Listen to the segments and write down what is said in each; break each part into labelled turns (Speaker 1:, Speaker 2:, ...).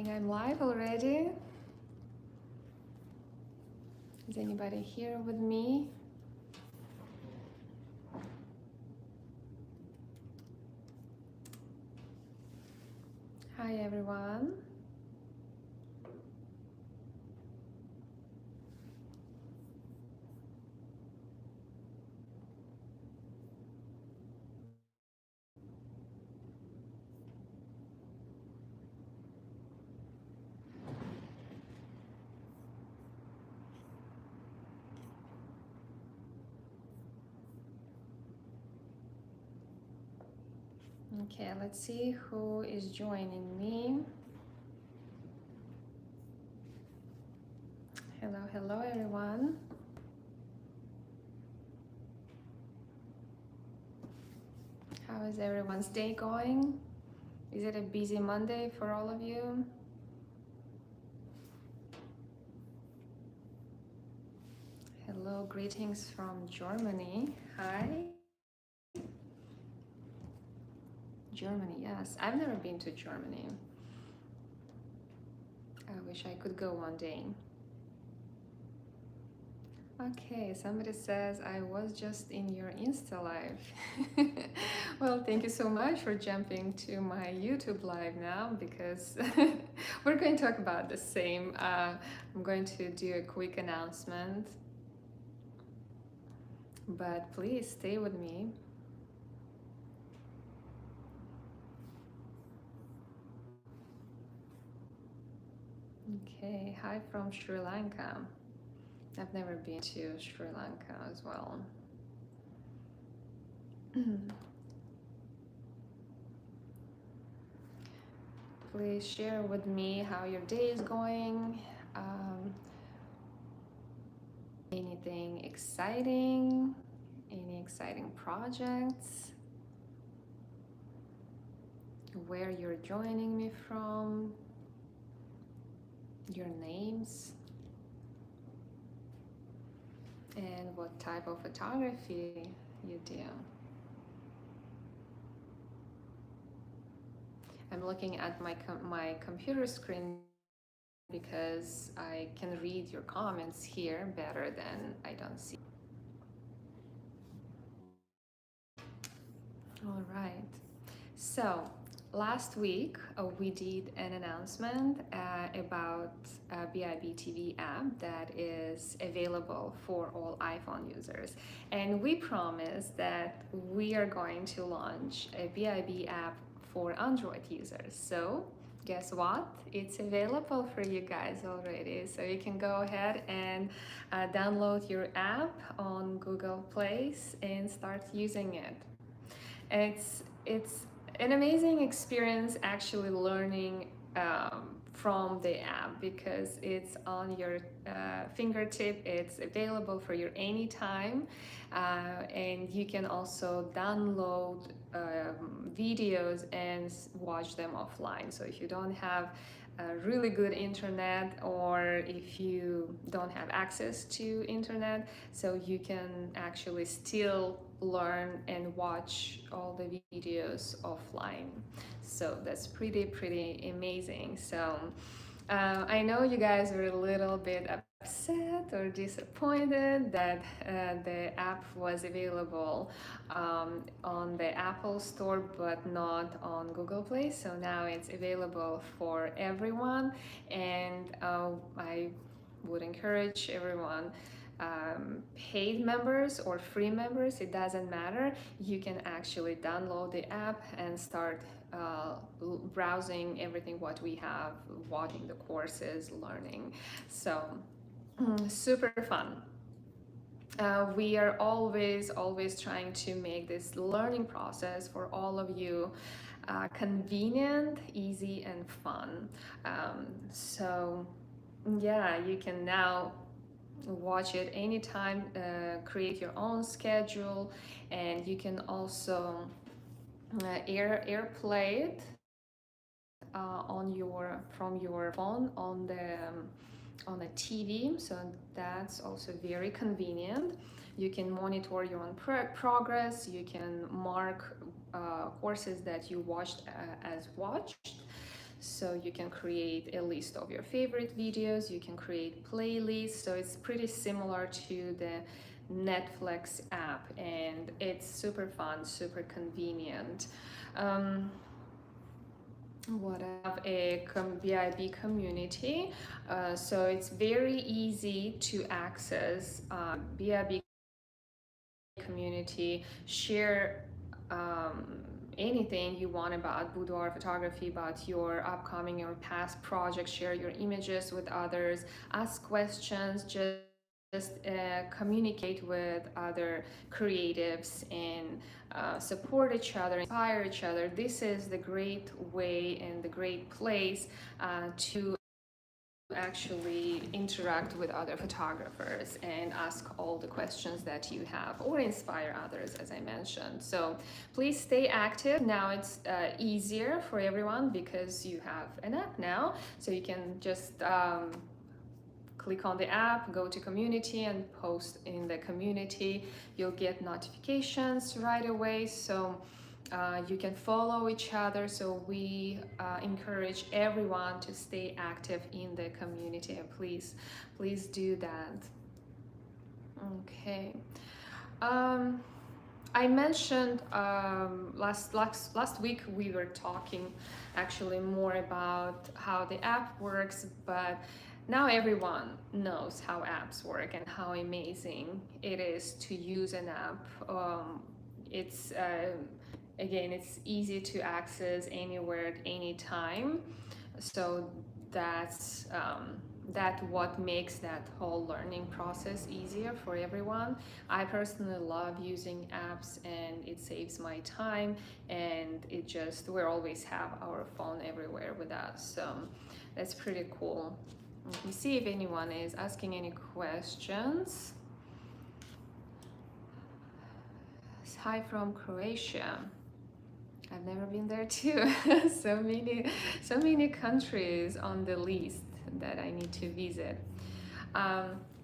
Speaker 1: think I'm live already. Is anybody here with me? Hi everyone. Okay, let's see who is joining me. Hello everyone. How is everyone's day going? Is it a busy Monday for all of you? Hello, greetings from Germany. Hi. Germany, yes. I've never been to Germany. I wish I could go one day. Okay, somebody says I was just in your Insta live. Well, thank you so much for jumping to my YouTube live now because we're going to talk about the same. I'm going to do a quick announcement, but please stay with me. Okay, hi from Sri Lanka. I've never been to Sri Lanka as well. Please share with me how your day is going. Anything exciting? Any exciting projects? Where you're joining me from? Your names? And what type of photography you do? I'm looking at my computer screen because I can read your comments here better than I don't see. All right. So last week we did an announcement about a BIB TV app that is available for all iPhone users, and we promised that we are going to launch a BIB app for Android users. So guess what? It's available for you guys already. So you can go ahead and download your app on Google Play and start using it. It's an amazing experience actually learning from the app because it's on your fingertip. It's available for you anytime, and you can also download videos and watch them offline. So if you don't have really good internet, or if you don't have access to internet, so you can actually still learn and watch all the videos offline. So that's pretty amazing. So I know you guys are a little bit upset or disappointed that the app was available on the Apple Store but not on Google Play. So now it's available for everyone, and I would encourage everyone, paid members or free members, it doesn't matter. You can actually download the app and start browsing everything what we have, watching the courses, learning. So super fun. We are always trying to make this learning process for all of you convenient, easy, and fun. So yeah, you can now watch it anytime, create your own schedule, and you can also airplay it from your phone on a TV. So that's also very convenient. You can monitor your own progress. You can mark courses that you watched as watched. So you can create a list of your favorite videos, you can create playlists. So it's pretty similar to the Netflix app, and it's super fun, super convenient. Um, what I have a BIB community, so it's very easy to access BIB community, share anything you want about boudoir photography, about your upcoming or past projects, share your images with others, ask questions, just communicate with other creatives and support each other, inspire each other. This is the great way and the great place to actually interact with other photographers and ask all the questions that you have, or inspire others, as I mentioned. So please stay active. Now it's easier for everyone because you have an app now, so you can just click on the app, go to community and post in the community. You'll get notifications right away, so you can follow each other. So we encourage everyone to stay active in the community, and please do that. Okay. I mentioned last week we were talking actually more about how the app works, but now everyone knows how apps work and how amazing it is to use an app. It's again, it's easy to access anywhere at any time. So that's that what makes that whole learning process easier for everyone. I personally love using apps, and it saves my time, and it just, we always have our phone everywhere with us, so that's pretty cool. Let me see if anyone is asking any questions. Hi from Croatia. I've never been there too. so many countries on the list that I need to visit.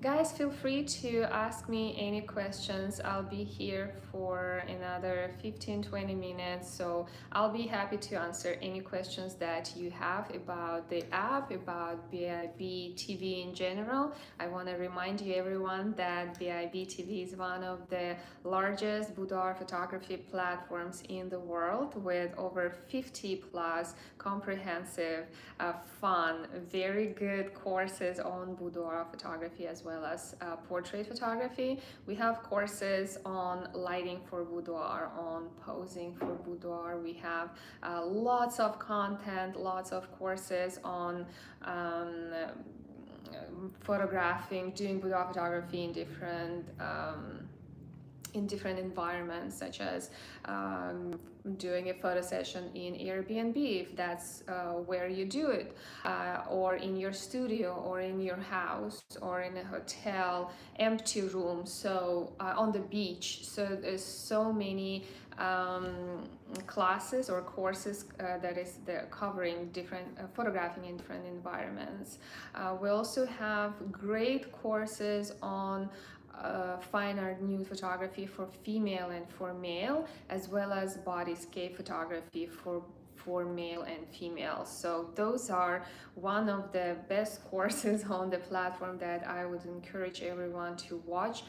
Speaker 1: Guys, feel free to ask me any questions. I'll be here for another 15-20 minutes, so I'll be happy to answer any questions that you have about the app, about BIB TV in general. I want to remind you, everyone, that BIB TV is one of the largest boudoir photography platforms in the world, with over 50 plus comprehensive, fun, very good courses on boudoir photography as well as portrait photography. We have courses on lighting for boudoir, on posing for boudoir. We have lots of content, lots of courses on photographing, doing boudoir photography in different environments, such as doing a photo session in Airbnb, if that's where you do it, or in your studio, or in your house, or in a hotel, empty room, so on the beach. So there's so many classes or courses they're covering different photographing in different environments. We also have great courses on fine art nude photography for female and for male, as well as bodyscape photography for male and female. So those are one of the best courses on the platform that I would encourage everyone to watch.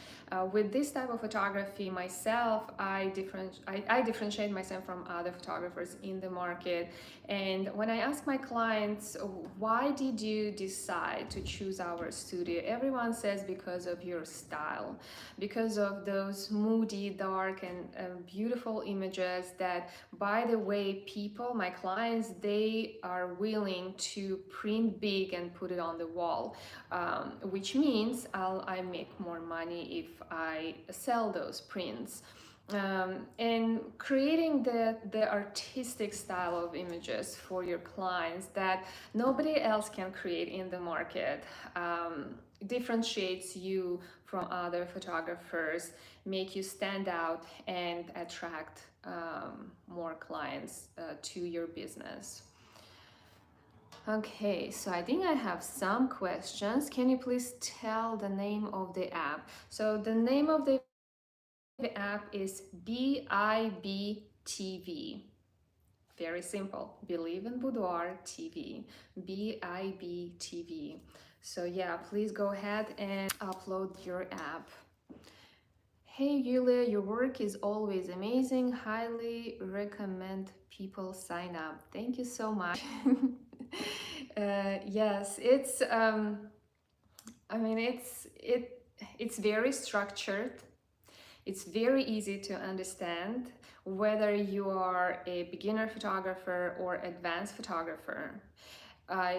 Speaker 1: With this type of photography, myself, I differentiate myself from other photographers in the market. And when I ask my clients, why did you decide to choose our studio? Everyone says because of your style, because of those moody, dark, and beautiful images that, by the way, my clients, they are willing to print big and put it on the wall, which means I make more money if I sell those prints. And creating the artistic style of images for your clients that nobody else can create in the market differentiates you from other photographers, make you stand out, and attract more clients to your business. Okay, so I think I have some questions. Can you please tell the name of the app? So the name of the app is BIB TV. Very simple. Believe in Boudoir TV, BIB TV. So yeah, please go ahead and upload your app. Hey Yulia, your work is always amazing. Highly recommend people sign up. Thank you so much. Yes, it's I mean it's very structured. It's very easy to understand whether you are a beginner photographer or advanced photographer. Uh,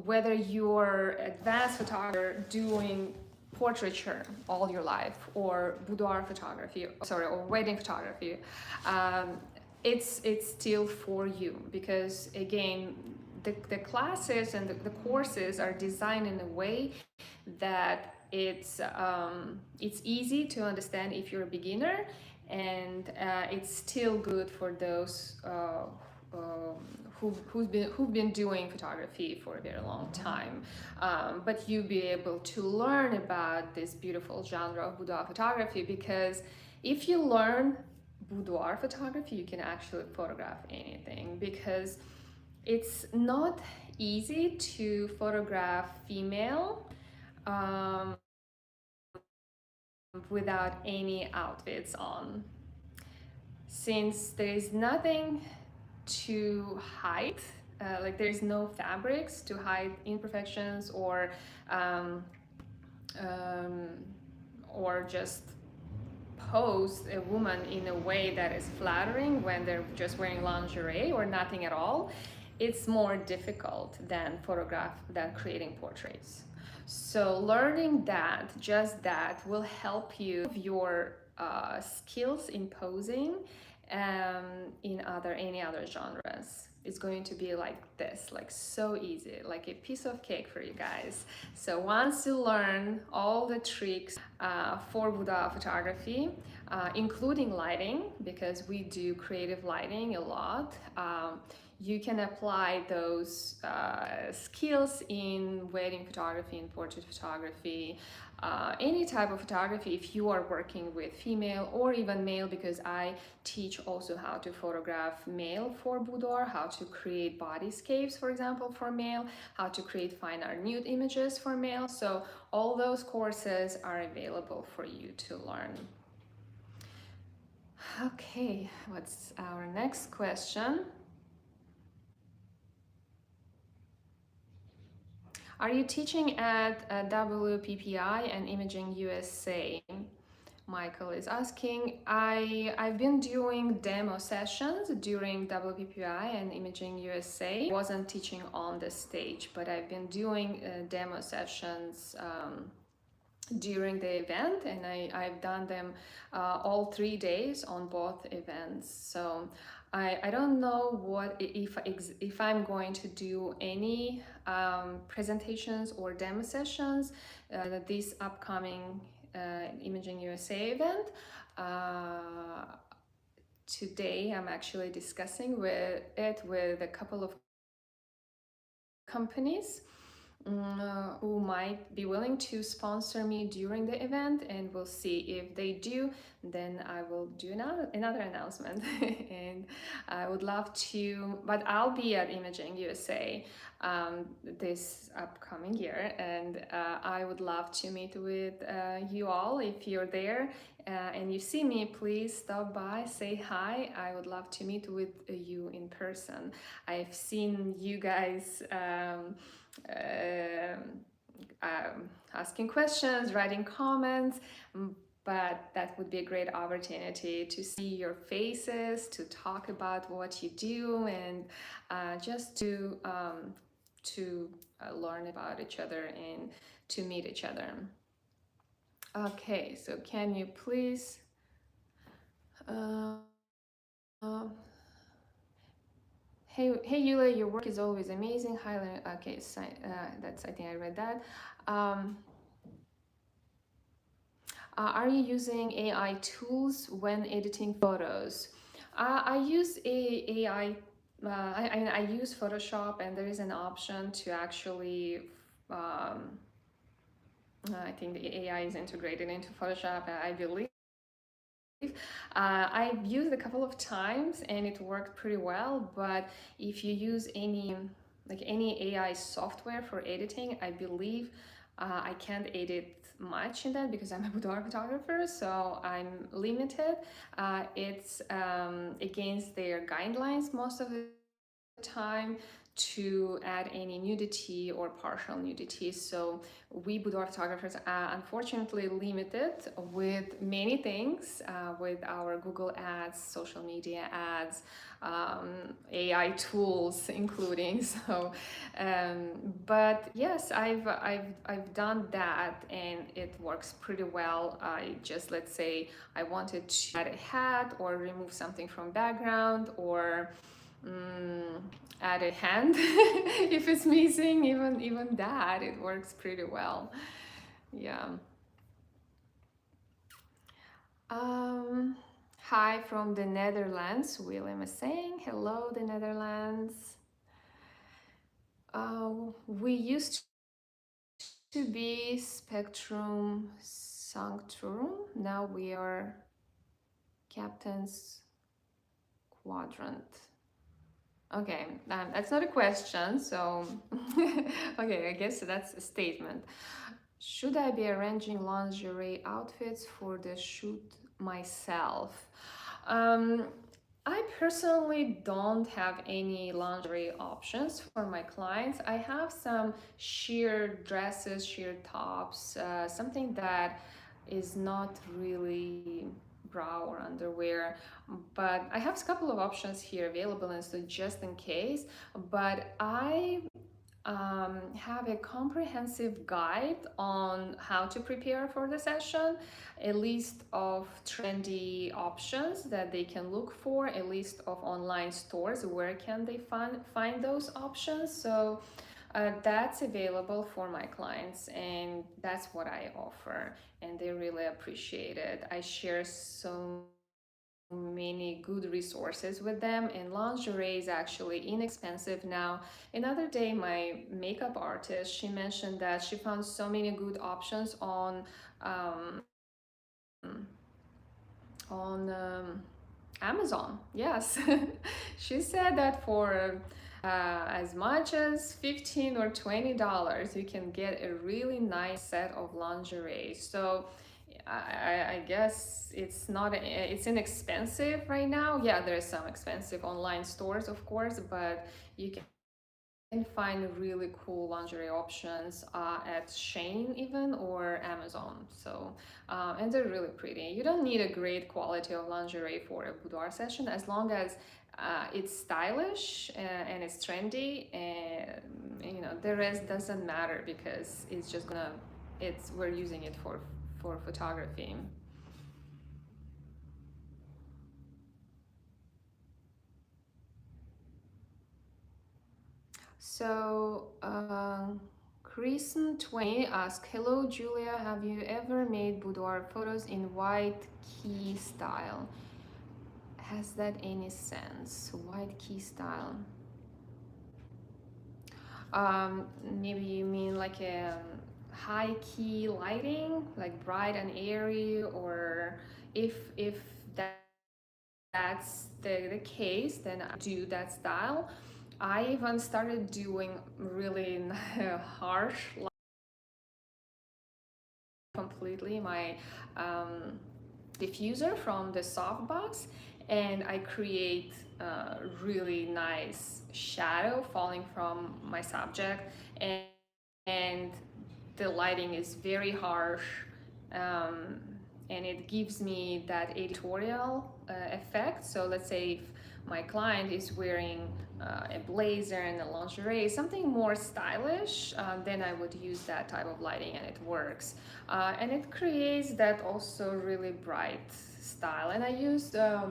Speaker 1: Whether you're advanced photographer doing portraiture all your life or boudoir photography, sorry, or wedding photography, um, it's still for you, because again, the classes and the courses are designed in a way that it's easy to understand if you're a beginner, and it's still good for those who've been doing photography for a very long time. But you'll be able to learn about this beautiful genre of boudoir photography, because if you learn boudoir photography, you can actually photograph anything, because it's not easy to photograph female without any outfits on, since there is nothing to hide, like there's no fabrics to hide imperfections um, um, or just pose a woman in a way that is flattering when they're just wearing lingerie or nothing at all. It's more difficult than creating portraits. So learning that, just that, will help you your skills in posing in any other genres. It's going to be like this, like so easy, like a piece of cake for you guys. So once you learn all the tricks for boudoir photography, including lighting, because we do creative lighting a lot, you can apply those skills in wedding photography, in portrait photography, any type of photography if you are working with female or even male, because I teach also how to photograph male for boudoir, how to create bodyscapes, for example, for male, how to create fine art nude images for male. So all those courses are available for you to learn. Okay, what's our next question? Are you teaching at WPPI and Imaging USA? Michael is asking. I've been doing demo sessions during WPPI and Imaging USA. I wasn't teaching on the stage, but I've been doing demo sessions during the event, and I've done them all 3 days on both events. So I don't know what if I'm going to do any presentations or demo seshons this upcoming Imaging USA event. Today I'm actually discussing with a couple of companies who might be willing to sponsor me during the event, and we'll see. If they do, then I will do another announcement. And I would love to, but I'll be at Imaging USA this upcoming year, and I would love to meet with you all. If you're there and you see me, please stop by, say hi. I would love to meet with you in person. I've seen you guys asking questions, writing comments, but that would be a great opportunity to see your faces, to talk about what you do, and just to learn about each other and to meet each other. Okay, so can you please Hey Yulia, your work is always amazing. Highly okay. So, that's, I think I read that. Are you using AI tools when editing photos? I use AI. I use Photoshop, and there is an option to actually. I think the AI is integrated into Photoshop, I believe. I've used a couple of times and it worked pretty well, but if you use any AI software for editing, I believe I can't edit much in that because I'm a boudoir photographer, so I'm limited. It's against their guidelines most of the time to add any nudity or partial nudity. So we boudoir photographers are unfortunately limited with many things, with our Google ads, social media ads, AI tools including. So, but yes, I've done that and it works pretty well. I just, let's say I wanted to add a hat or remove something from background, or mm, add a hand if it's missing. Even that, it works pretty well. Yeah. um Hi from the Netherlands, William is saying. Hello, the Netherlands. We used to be Spectrum Sanctorum, now we are Captain's Quadrant. Okay, that's not a question, so okay, I guess that's a statement. Should I be arranging lingerie outfits for the shoot myself? Um, I personally don't have any lingerie options for my clients. I have some sheer dresses, sheer tops, something that is not really bra or underwear, but I have a couple of options here available, and so just in case. But I have a comprehensive guide on how to prepare for the session, a list of trendy options that they can look for, a list of online stores where can they find those options. So that's available for my clients, and that's what I offer, and they really appreciate it. I share so many good resources with them, and lingerie is actually inexpensive now. Another day, my makeup artist, she mentioned that she found so many good options um, on Amazon. Yes, she said that for as much as $15 or $20, you can get a really nice set of lingerie. So I guess it's inexpensive right now. Yeah, there's some expensive online stores, of course, but you can find really cool lingerie options at Shein even, or Amazon. So and they're really pretty. You don't need a great quality of lingerie for a boudoir session, as long as it's stylish and it's trendy, and the rest doesn't matter, because it's just gonna it's we're using it for photography. So, Creason20 asks, hello Julia, have you ever made boudoir photos in white key style? Has that any sense? White key style. Maybe you mean like a high key lighting, like bright and airy, or if that that's the case, then I do that style. I even started doing really harsh completely my um, diffuser from the softbox, and I create really nice shadow falling from my subject, and the lighting is very harsh, um, and it gives me that editorial effect. So let's say if my client is wearing a blazer and a lingerie, something more stylish, then I would use that type of lighting, and it works. And it creates that also really bright style. And I used a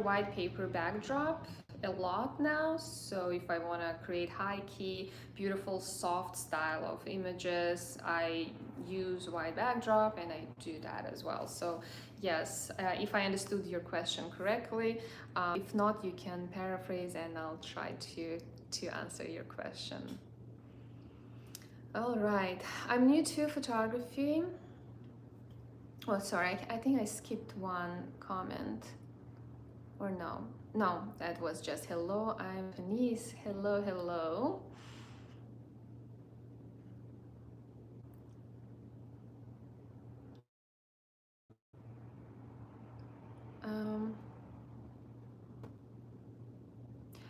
Speaker 1: white paper backdrop a lot now. So if I want to create high key, beautiful, soft style of images, I use white backdrop, and I do that as well. So yes, if I understood your question correctly, if not, you can paraphrase and I'll try to answer your question. All right, I'm new to photography. Oh, sorry, I think I skipped one comment. Or no? No, that was just hello, I'm Denise. Hello, hello. Um,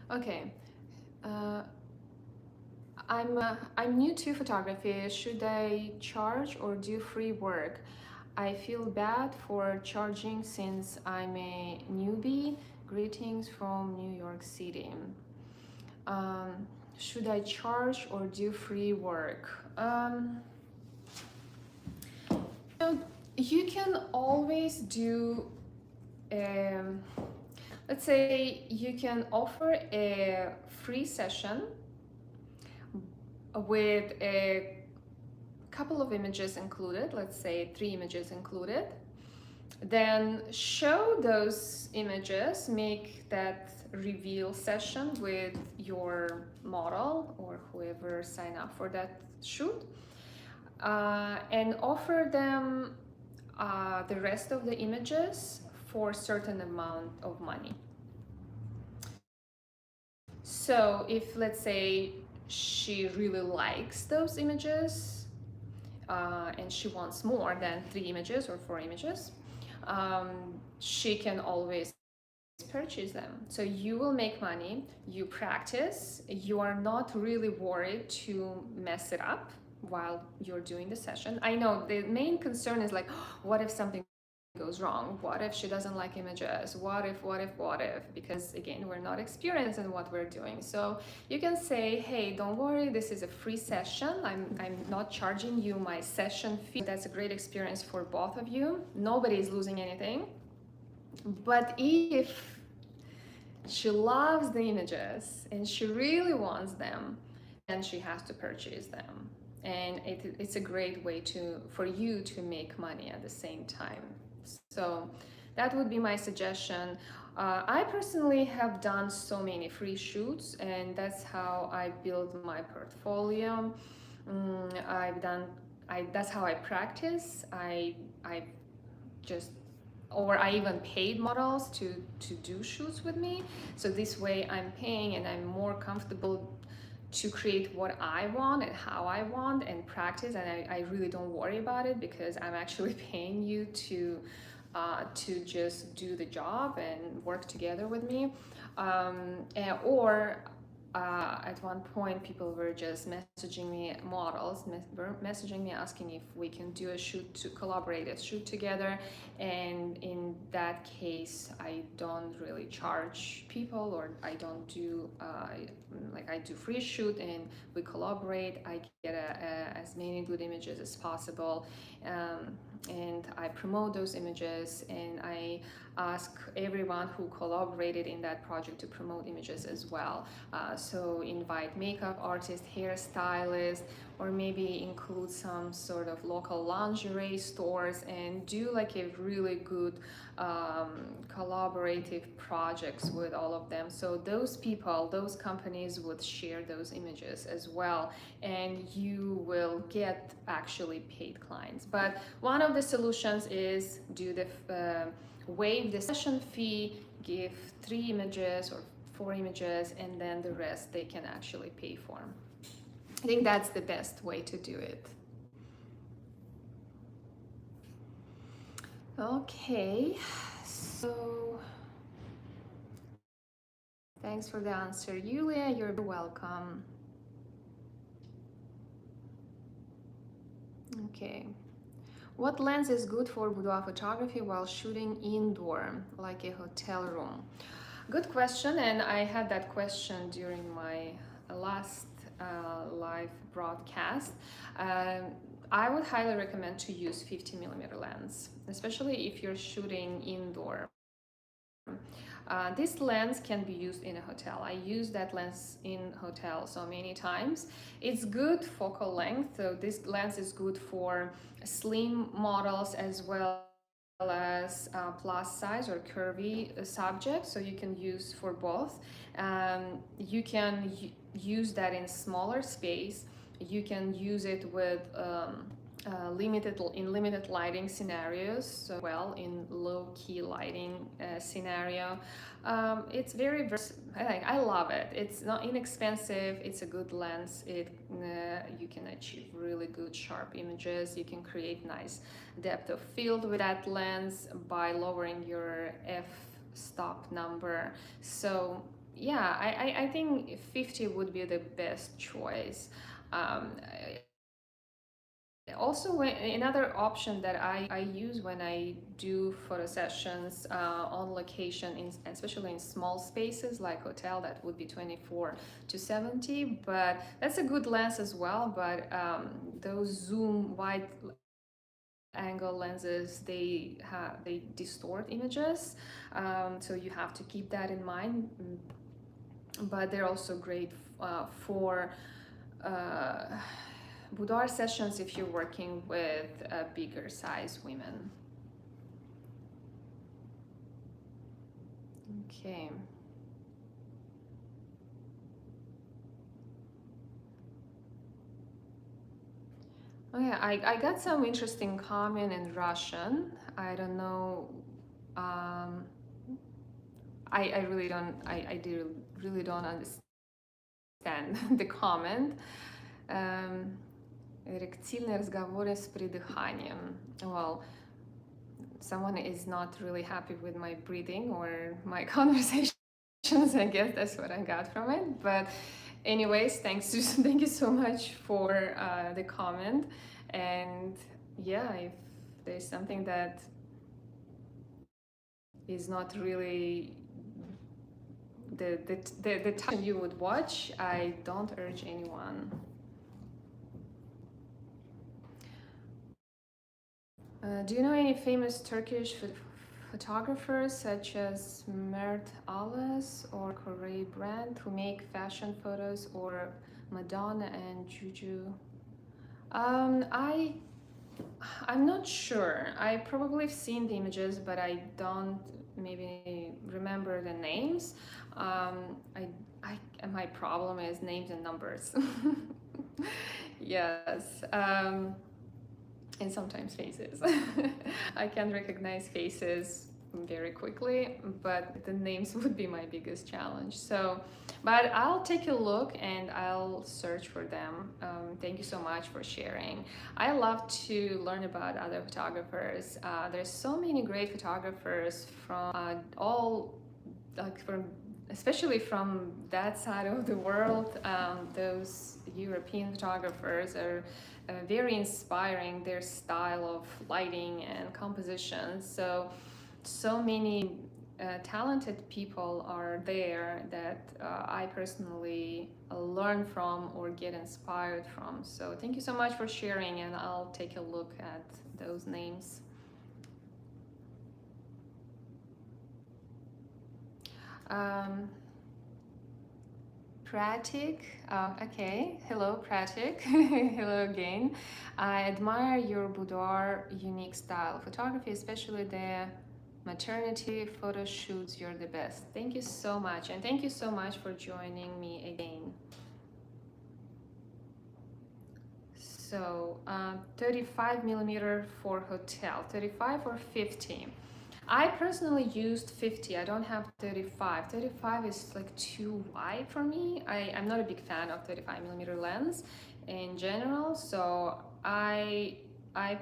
Speaker 1: okay. Uh, I'm new to photography. Should I charge or do free work? I feel bad for charging since I'm a newbie. Greetings from New York City. Um, should I charge or do free work? You know, you can always do, um, let's say, you can offer a free session with a couple of images included, let's say 3 images included. Then show those images, make that reveal session with your model or whoever sign up for that shoot, and offer them the rest of the images for a certain amount of money. So if, let's say, she really likes those images, and she wants more than 3 images or 4 images, she can always purchase them. So you will make money, you practice, you are not really worried to mess it up while you're doing the session. I know the main concern is like, what if something goes wrong? What if she doesn't like images? What if? Because again, we're not experienced in what we're doing. So you can say, hey, don't worry, this is a free session. I'm not charging you my session fee. That's a great experience for both of you. Nobody is losing anything. But if she loves the images and she really wants them, then she has to purchase them. And it's a great way for you to make money at the same time. So that would be my suggestion. I personally have done so many free shoots, and that's how I build my portfolio. That's how I practice. I just or I even paid models to do shoots with me. So this way I'm paying and I'm more comfortable to create what I want and how I want and practice, and I really don't worry about it because I'm actually paying you to just do the job and work together with me. Or at one point people were just messaging me, models were messaging me asking if we can do a shoot, to collaborate a shoot together, and in that case I don't really charge people, or I don't do like I do free shoot and we collaborate. I get as many good images as possible, and I promote those images, and I ask everyone who collaborated in that project to promote images as well. So invite makeup artist, hairstylist, or maybe include some sort of local lingerie stores and do like a really good collaborative projects with all of them. So those people, those companies would share those images as well, and you will get actually paid clients. But one of the solutions is do the waive the session fee, give 3 images or 4 images, and then the rest they can actually pay for. I think that's the best way to do it. Okay, so thanks for the answer, Yulia. You're welcome. Okay. What lens is good for boudoir photography while shooting indoor, like a hotel room? Good question, and I had that question during my last live broadcast. I would highly recommend to use 50mm lens, especially if you're shooting indoor. This lens can be used in a hotel. I use that lens in hotel so many times. It's good focal length, so this lens is good for slim models as well as plus size or curvy subjects, so you can use for both. You can use that in smaller space. You can use it with limited lighting scenarios, so well in low key lighting scenario. It's very I love it. It's not inexpensive, it's a good lens. You can achieve really good sharp images. You can create nice depth of field with that lens by lowering your f-stop number. So yeah, I think 50 would be the best choice. um, Also, another option that I use when I do photo sessions on location, especially in small spaces like hotel, that would be 24 to 70, but that's a good lens as well. But those zoom wide angle lenses, they distort images, so you have to keep that in mind. But they're also great for boudoir sessions if you're working with bigger size women. Okay. Oh yeah, I got some interesting comment in Russian. I don't know. Um, I really don't. Really don't understand the comment. Эректильные разговоры с придыханием. Well, someone is not really happy with my breathing or my conversations. I guess that's what I got from it. But anyways, thank you so much for the comment. And yeah, if there's something that is not really the time you would watch, I don't urge anyone. Do you know any famous Turkish photographers such as Mert Alas or Corey Brandt who make fashion photos, or Madonna and Juju? Um, I I'm not sure. I probably have seen the images, but I don't maybe remember the names. Um, I, my problem is names and numbers. Yes. And sometimes faces. I can recognize faces very quickly, but the names would be my biggest challenge. So, but I'll take a look and I'll search for them. Thank you so much for sharing. I love to learn about other photographers. There's so many great photographers from all, like from, especially from that side of the world. Those European photographers are very inspiring, their style of lighting and composition. So many talented people are there that I personally learn from or get inspired from. So thank you so much for sharing, and I'll take a look at those names. Pratik, okay, hello Pratik, hello again. I admire your boudoir unique style photography, especially the maternity photo shoots. You're the best. Thank you so much, and thank you so much for joining me again. So 35 millimeter for hotel, 35 or 50? I personally used 50. I don't have 35. 35 is like too wide for me. I'm not a big fan of 35 millimeter lens in general, so I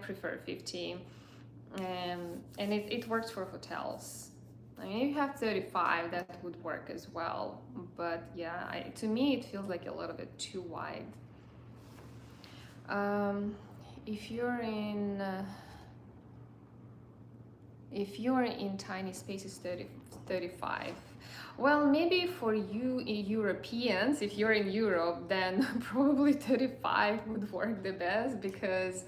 Speaker 1: prefer 50. And it works for hotels. I mean, if you have 35, that would work as well. But yeah, to me, it feels like a little bit too wide. If you're in tiny spaces, 35. Well, maybe for you Europeans, if you're in Europe, then probably 35 would work the best, because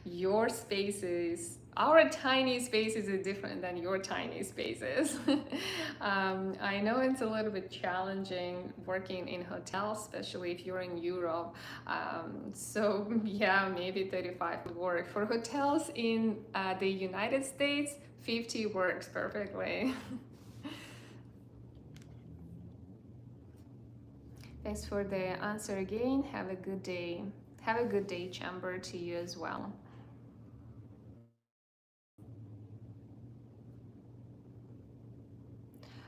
Speaker 1: your spaces, our tiny spaces, are different than your tiny spaces. I know it's a little bit challenging working in hotels, especially if you're in Europe. So yeah, maybe 35 would work. For hotels in the United States, 50 works perfectly. Thanks for the answer again. Have a good day. Have a good day, Chamber, to you as well.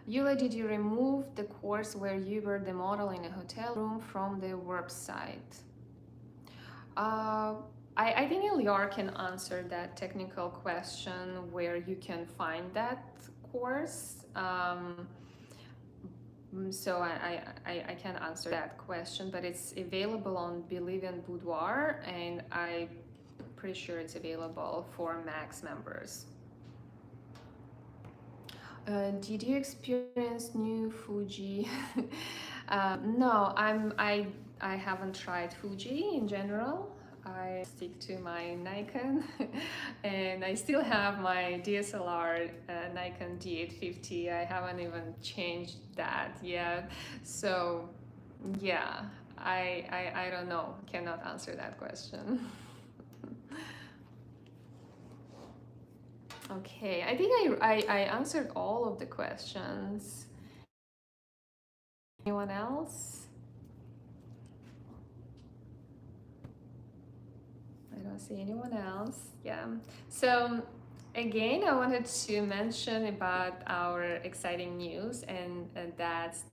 Speaker 1: Yula, did you remove the course where you were the model in a hotel room from the website? Uh, I think Eliar can answer that technical question where you can find that course. So I can't answer that question, but it's available on Believe in Boudoir, and I'm pretty sure it's available for Max members. Did you experience new Fuji? No, I haven't tried Fuji in general. I stick to my Nikon, and I still have my DSLR Nikon D850. I haven't even changed that yet. So, yeah, I don't know. Cannot answer that question. Okay, I think I answered all of the questions. Anyone else? I don't see anyone else. Yeah. So again, I wanted to mention about our exciting news, and that's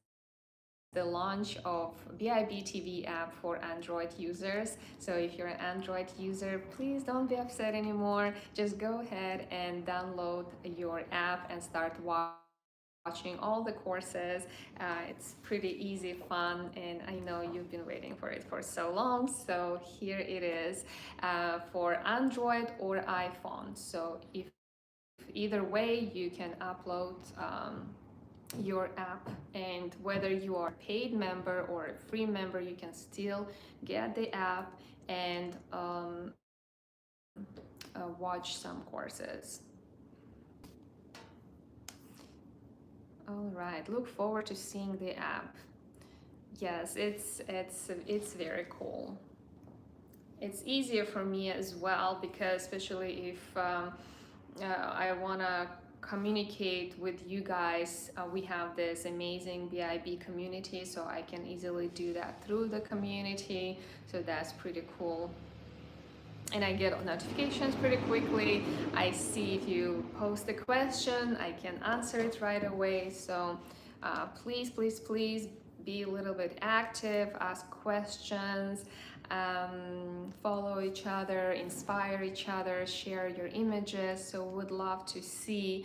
Speaker 1: the launch of BIB TV app for Android users. So if you're an Android user, please don't be upset anymore. Just go ahead and download your app and start watching all the courses. It's pretty easy, fun, and I know you've been waiting for it for so long. So here it is for Android or iPhone. So if either way, you can upload your app, and whether you are a paid member or a free member, you can get the app and watch some courses. All right, look forward to seeing the app. Yes, it's very cool. It's easier for me as well, because especially if I want to communicate with you guys, we have this amazing BIB community, so I can easily do that through the community. So that's pretty cool. And I get notifications pretty quickly. I see if you post a question, I can answer it right away. So please, please, please be a little bit active, ask questions, follow each other, inspire each other, share your images. So would love to see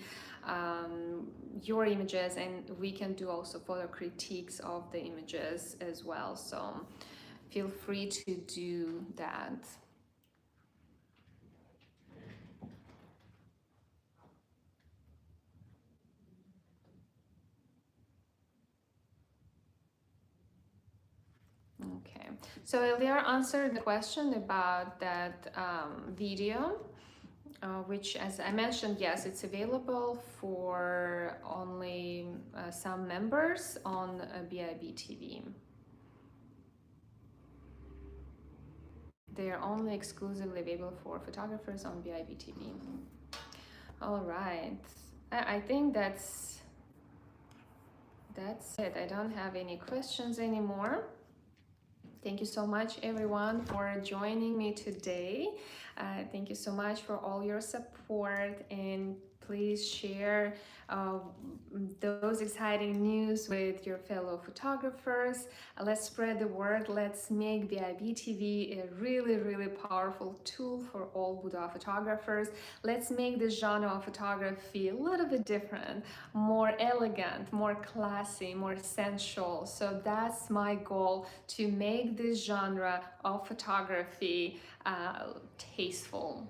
Speaker 1: your images, and we can do also photo critiques of the images as well. So feel free to do that. Okay, so Eliar answered the question about that video, which, as I mentioned, yes, it's available for only some members on BIB TV. They are only exclusively available for photographers on BIB TV. All right, I think that's it. I don't have any questions anymore. Thank you so much, everyone, for joining me today. Thank you so much for all your support, and please share those exciting news with your fellow photographers. Let's spread the word. Let's make BIB TV a really, really powerful tool for all boudoir photographers. Let's make this genre of photography a little bit different, more elegant, more classy, more sensual. So that's my goal, to make this genre of photography tasteful.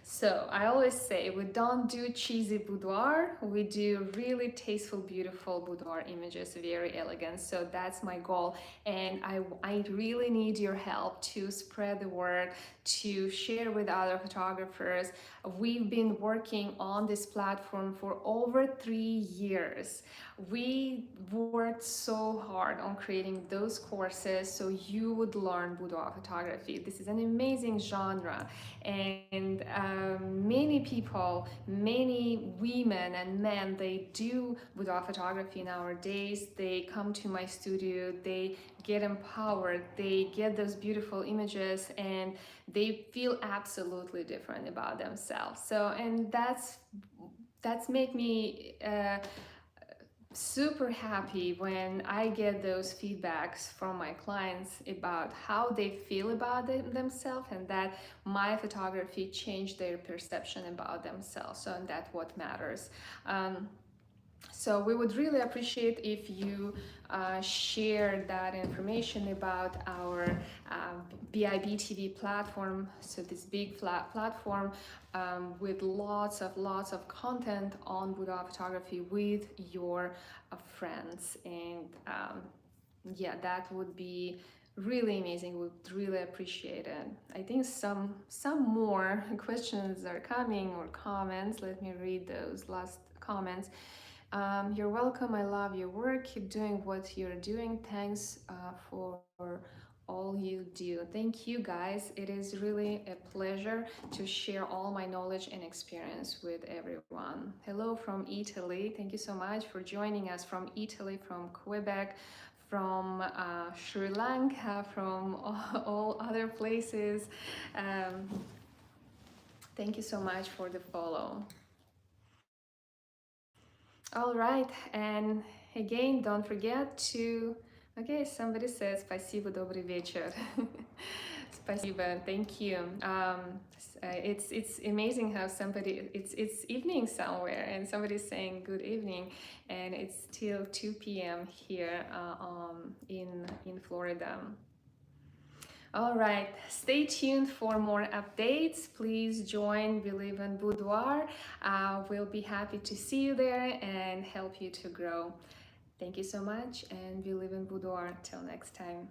Speaker 1: So I always say, we don't do cheesy boudoir, we do really tasteful, beautiful boudoir images, very elegant. So that's my goal, and I really need your help to spread the word, to share with other photographers. We've been working on this platform for over 3 years. We worked so hard on creating those courses so you would learn boudoir photography. This is an amazing genre, and many people, many women and men, they do boudoir photography nowadays. They come to my studio, they get empowered, they get those beautiful images, and they feel absolutely different about themselves. So, and that's make me super happy when I get those feedbacks from my clients about how they feel about themselves, and that my photography changed their perception about themselves. So, and that's what matters. So we would really appreciate if you share that information about our BIB TV platform. So this big flat platform with lots of content on boudoir photography with your friends, and yeah, that would be really amazing. Would really appreciate it. I think some more questions are coming, or comments. Let me read those last comments. You're welcome. I love your work. Keep doing what you're doing. Thanks for all you do. Thank you, guys. It is really a pleasure to share all my knowledge and experience with everyone. Hello from Italy. Thank you so much for joining us from Italy, from Quebec, from Sri Lanka, from all other places. Thank you so much for the follow. All right, and again, don't forget to. Okay, somebody says "Спасибо, добрый вечер." Спасибо, thank you. It's amazing how somebody it's evening somewhere and somebody's saying good evening, and it's still 2 p.m. here in Florida. All right, stay tuned for more updates. Please join We Live in Boudoir. We'll be happy to see you there and help you to grow. Thank you so much, and We Live in Boudoir. Till next time.